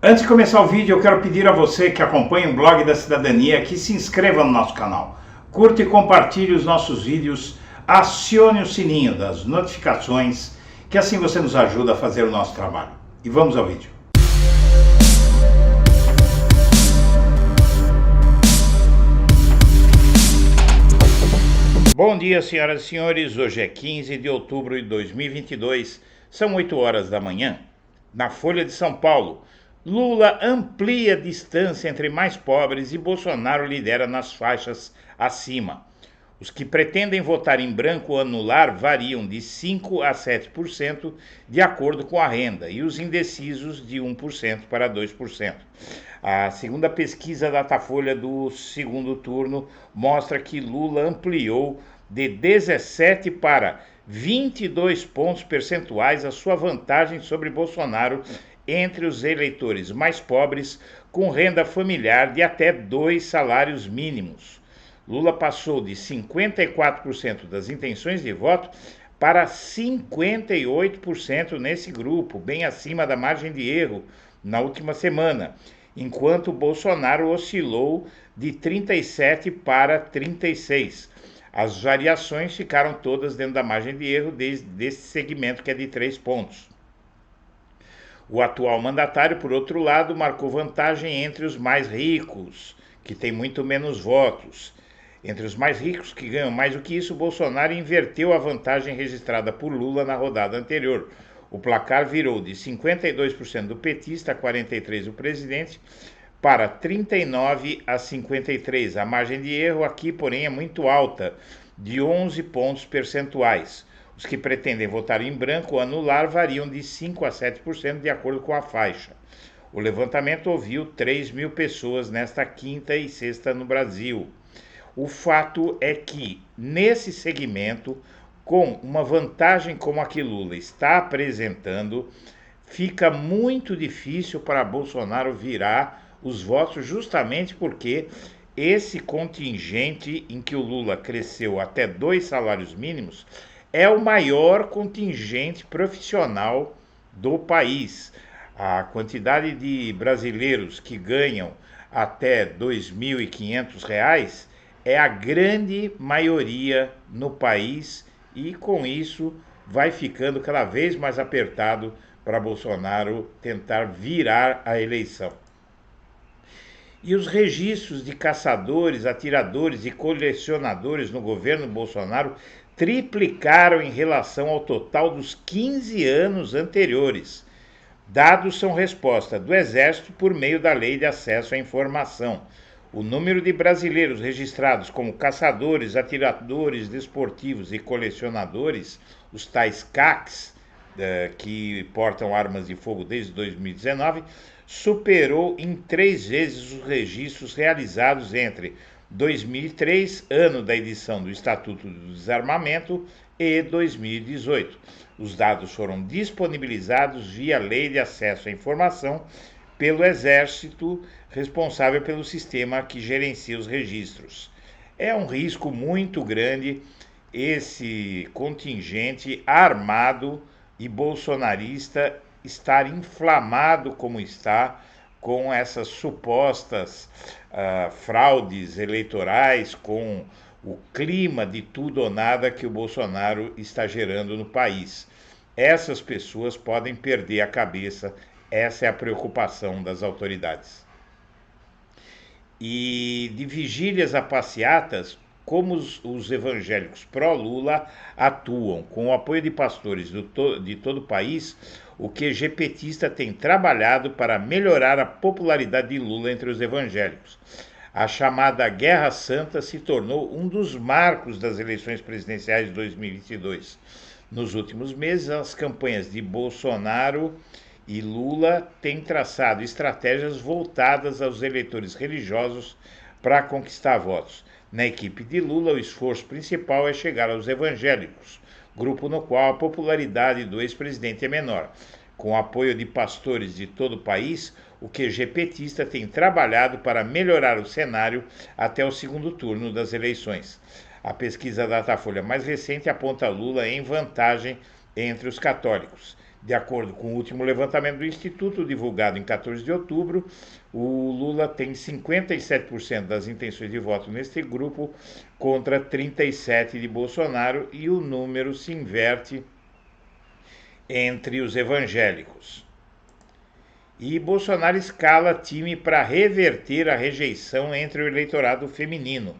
Antes de começar o vídeo, eu quero pedir a você que acompanha o Blog da Cidadania que se inscreva no nosso canal, curta e compartilhe os nossos vídeos, acione o sininho das notificações, que assim você nos ajuda a fazer o nosso trabalho. E vamos ao vídeo. Bom dia, senhoras e senhores. Hoje é 15 de outubro de 2022, são 8 horas da manhã. Na Folha de São Paulo, Lula amplia a distância entre mais pobres e Bolsonaro lidera nas faixas acima. Os que pretendem votar em branco ou anular variam de 5% a 7% de acordo com a renda e os indecisos de 1% para 2%. A segunda pesquisa Datafolha do segundo turno mostra que Lula ampliou de 17 para 22 pontos percentuais a sua vantagem sobre Bolsonaro entre os eleitores mais pobres com renda familiar de até 2 salários mínimos. Lula passou de 54% das intenções de voto para 58% nesse grupo, bem acima da margem de erro na última semana, enquanto Bolsonaro oscilou de 37% para 36%. As variações ficaram todas dentro da margem de erro desse segmento que é de 3 pontos. O atual mandatário, por outro lado, marcou vantagem entre os mais ricos, que têm muito menos votos. Entre os mais ricos, que ganham mais do que isso, Bolsonaro inverteu a vantagem registrada por Lula na rodada anterior. O placar virou de 52% do petista a 43% do presidente, para 39% a 53%. A margem de erro aqui, porém, é muito alta, de 11 pontos percentuais. Os que pretendem votar em branco ou anular variam de 5% a 7% de acordo com a faixa. O levantamento ouviu 3 mil pessoas nesta quinta e sexta no Brasil. O fato é que, nesse segmento, com uma vantagem como a que Lula está apresentando, fica muito difícil para Bolsonaro virar os votos, justamente porque esse contingente em que o Lula cresceu até 2 salários mínimos é o maior contingente profissional do país. A quantidade de brasileiros que ganham até R$ 2.500 é a grande maioria no país e, com isso, vai ficando cada vez mais apertado para Bolsonaro tentar virar a eleição. E os registros de caçadores, atiradores e colecionadores no governo Bolsonaro triplicaram em relação ao total dos 15 anos anteriores. Dados são resposta do Exército por meio da Lei de Acesso à Informação. O número de brasileiros registrados como caçadores, atiradores desportivos e colecionadores, os tais CACs, que portam armas de fogo desde 2019, superou em 3 vezes os registros realizados entre 2003, ano da edição do Estatuto do Desarmamento, e 2018. Os dados foram disponibilizados via Lei de Acesso à Informação pelo Exército, responsável pelo sistema que gerencia os registros. É um risco muito grande esse contingente armado e bolsonarista estar inflamado como está com essas supostas fraudes eleitorais, com o clima de tudo ou nada que o Bolsonaro está gerando no país. Essas pessoas podem perder a cabeça, essa é a preocupação das autoridades. E de vigílias a passeatas, como os evangélicos pró-Lula atuam com o apoio de pastores de todo o país, o QG petista tem trabalhado para melhorar a popularidade de Lula entre os evangélicos. A chamada Guerra Santa se tornou um dos marcos das eleições presidenciais de 2022. Nos últimos meses, as campanhas de Bolsonaro e Lula têm traçado estratégias voltadas aos eleitores religiosos para conquistar votos. Na equipe de Lula, o esforço principal é chegar aos evangélicos, grupo no qual a popularidade do ex-presidente é menor. Com o apoio de pastores de todo o país, o QG petista tem trabalhado para melhorar o cenário até o segundo turno das eleições. A pesquisa Datafolha mais recente aponta Lula em vantagem entre os católicos. De acordo com o último levantamento do Instituto, divulgado em 14 de outubro, o Lula tem 57% das intenções de voto neste grupo contra 37% de Bolsonaro e o número se inverte entre os evangélicos. E Bolsonaro escala time para reverter a rejeição entre o eleitorado feminino.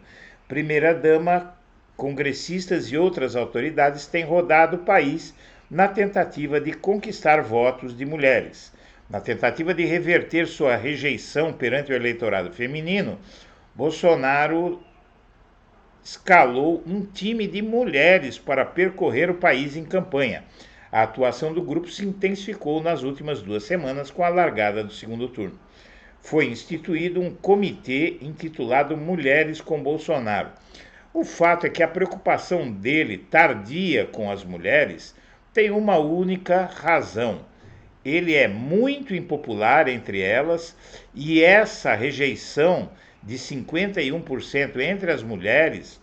Primeira-dama, congressistas e outras autoridades têm rodado o país na tentativa de conquistar votos de mulheres. Na tentativa de reverter sua rejeição perante o eleitorado feminino, Bolsonaro escalou um time de mulheres para percorrer o país em campanha. A atuação do grupo se intensificou nas últimas 2 semanas com a largada do segundo turno. Foi instituído um comitê intitulado Mulheres com Bolsonaro. O fato é que a preocupação dele, tardia com as mulheres, tem uma única razão. Ele é muito impopular entre elas e essa rejeição de 51% entre as mulheres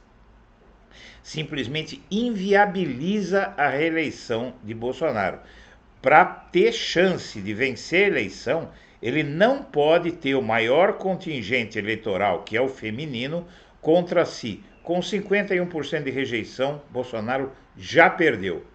simplesmente inviabiliza a reeleição de Bolsonaro. Para ter chance de vencer a eleição, ele não pode ter o maior contingente eleitoral, que é o feminino, contra si. Com 51% de rejeição, Bolsonaro já perdeu.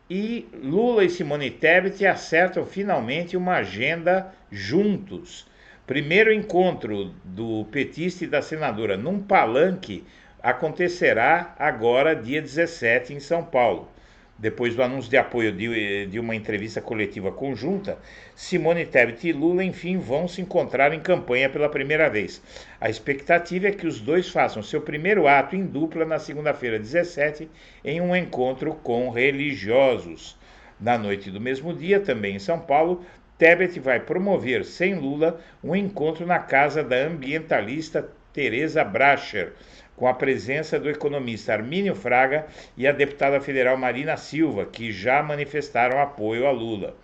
E Lula e Simone Tebet acertam finalmente uma agenda juntos. Primeiro encontro do petista e da senadora num palanque acontecerá agora, dia 17, em São Paulo. Depois do anúncio de apoio de uma entrevista coletiva conjunta, Simone Tebet e Lula, enfim, vão se encontrar em campanha pela primeira vez. A expectativa é que os dois façam seu primeiro ato em dupla na segunda-feira, 17, em um encontro com religiosos. Na noite do mesmo dia, também em São Paulo, Tebet vai promover, sem Lula, um encontro na casa da ambientalista Tereza Bracher, com a presença do economista Armínio Fraga e a deputada federal Marina Silva, que já manifestaram apoio a Lula.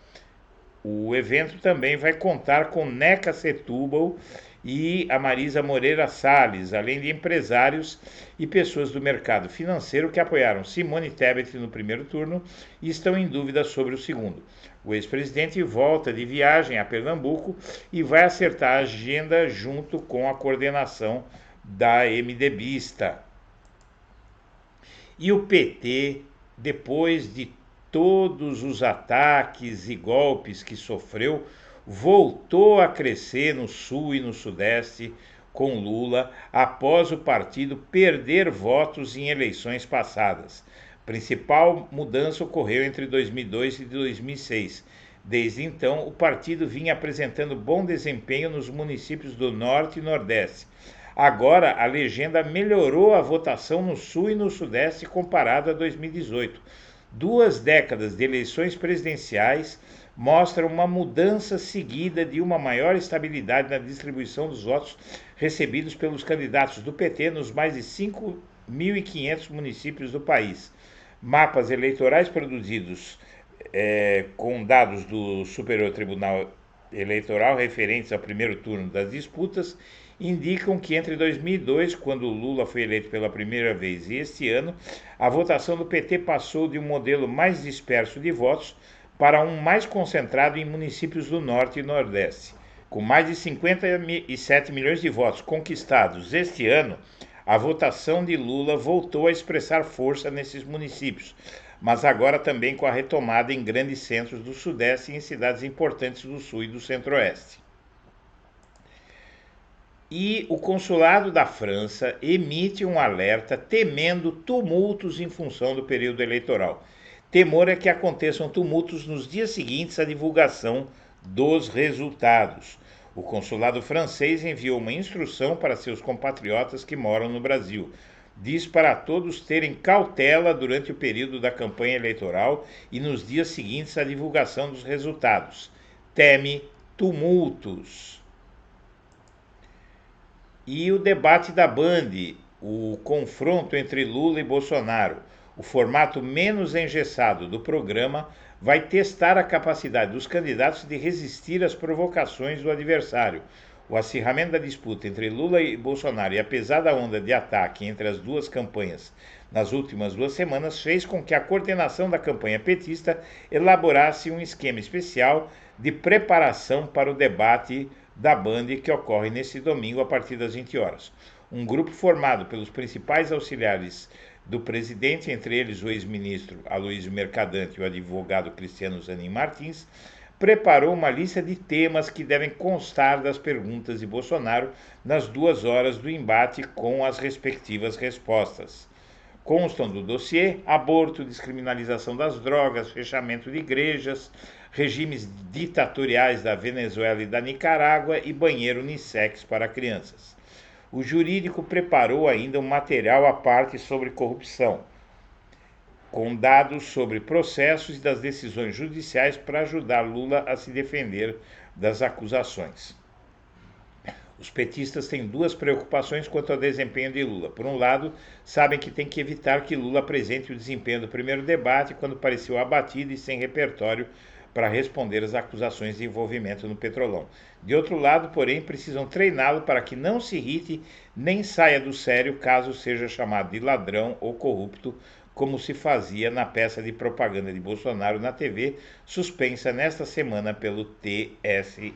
O evento também vai contar com Neca Setúbal e a Marisa Moreira Salles, além de empresários e pessoas do mercado financeiro que apoiaram Simone Tebet no primeiro turno e estão em dúvida sobre o segundo. O ex-presidente volta de viagem a Pernambuco e vai acertar a agenda junto com a coordenação da MDBista. E o PT, depois de todos os ataques e golpes que sofreu, voltou a crescer no Sul e no Sudeste com Lula após o partido perder votos em eleições passadas. A principal mudança ocorreu entre 2002 e 2006. Desde então, o partido vinha apresentando bom desempenho nos municípios do Norte e Nordeste. Agora, a legenda melhorou a votação no Sul e no Sudeste comparado a 2018. 2 décadas de eleições presidenciais mostram uma mudança seguida de uma maior estabilidade na distribuição dos votos recebidos pelos candidatos do PT nos mais de 5.500 municípios do país. Mapas eleitorais produzidos com dados do Superior Tribunal Eleitoral referentes ao primeiro turno das disputas indicam que entre 2002, quando Lula foi eleito pela primeira vez, e este ano, a votação do PT passou de um modelo mais disperso de votos para um mais concentrado em municípios do Norte e Nordeste. Com mais de 57 milhões de votos conquistados este ano, a votação de Lula voltou a expressar força nesses municípios, mas agora também com a retomada em grandes centros do Sudeste e em cidades importantes do Sul e do Centro-Oeste. E o consulado da França emite um alerta temendo tumultos em função do período eleitoral. Temor é que aconteçam tumultos nos dias seguintes à divulgação dos resultados. O consulado francês enviou uma instrução para seus compatriotas que moram no Brasil. Diz para todos terem cautela durante o período da campanha eleitoral e nos dias seguintes à divulgação dos resultados. Teme tumultos. E o debate da Band, o confronto entre Lula e Bolsonaro, o formato menos engessado do programa, vai testar a capacidade dos candidatos de resistir às provocações do adversário. O acirramento da disputa entre Lula e Bolsonaro e a pesada onda de ataque entre as duas campanhas nas últimas 2 semanas fez com que a coordenação da campanha petista elaborasse um esquema especial de preparação para o debate da Band que ocorre neste domingo a partir das 20 horas. Um grupo formado pelos principais auxiliares do presidente, entre eles o ex-ministro Aloysio Mercadante e o advogado Cristiano Zanin Martins, preparou uma lista de temas que devem constar das perguntas de Bolsonaro nas 2 horas do embate com as respectivas respostas. Constam do dossiê aborto, descriminalização das drogas, fechamento de igrejas, regimes ditatoriais da Venezuela e da Nicarágua e banheiro unissex para crianças. O jurídico preparou ainda um material à parte sobre corrupção, com dados sobre processos e das decisões judiciais para ajudar Lula a se defender das acusações. Os petistas têm 2 preocupações quanto ao desempenho de Lula. Por um lado, sabem que tem que evitar que Lula apresente o desempenho do primeiro debate, quando pareceu abatido e sem repertório para responder às acusações de envolvimento no Petrolão. De outro lado, porém, precisam treiná-lo para que não se irrite nem saia do sério caso seja chamado de ladrão ou corrupto, como se fazia na peça de propaganda de Bolsonaro na TV, suspensa nesta semana pelo TSE.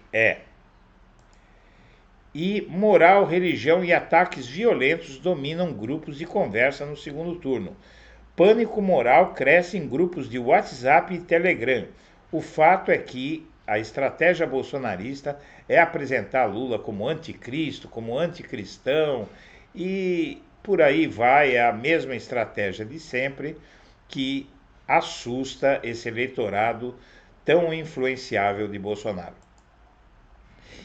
E moral, religião e ataques violentos dominam grupos de conversa no segundo turno. Pânico moral cresce em grupos de WhatsApp e Telegram. O fato é que a estratégia bolsonarista é apresentar Lula como anticristo, como anticristão e por aí vai, é a mesma estratégia de sempre que assusta esse eleitorado tão influenciável de Bolsonaro.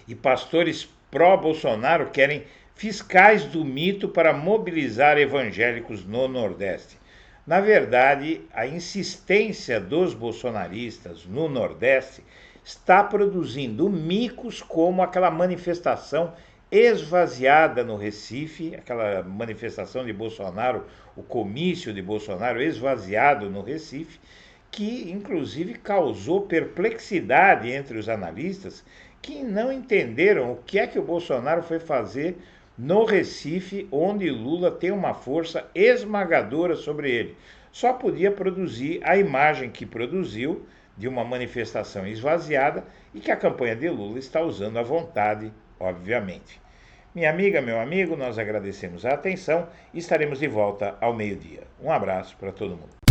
E pastores pró-Bolsonaro querem fiscais do mito para mobilizar evangélicos no Nordeste. Na verdade, a insistência dos bolsonaristas no Nordeste está produzindo micos como aquela manifestação esvaziada no Recife, aquela manifestação de Bolsonaro, o comício de Bolsonaro esvaziado no Recife, que inclusive causou perplexidade entre os analistas que não entenderam o que é que o Bolsonaro foi fazer no Recife, onde Lula tem uma força esmagadora sobre ele. Só podia produzir a imagem que produziu de uma manifestação esvaziada e que a campanha de Lula está usando à vontade, obviamente. Minha amiga, meu amigo, nós agradecemos a atenção e estaremos de volta ao meio-dia. Um abraço para todo mundo.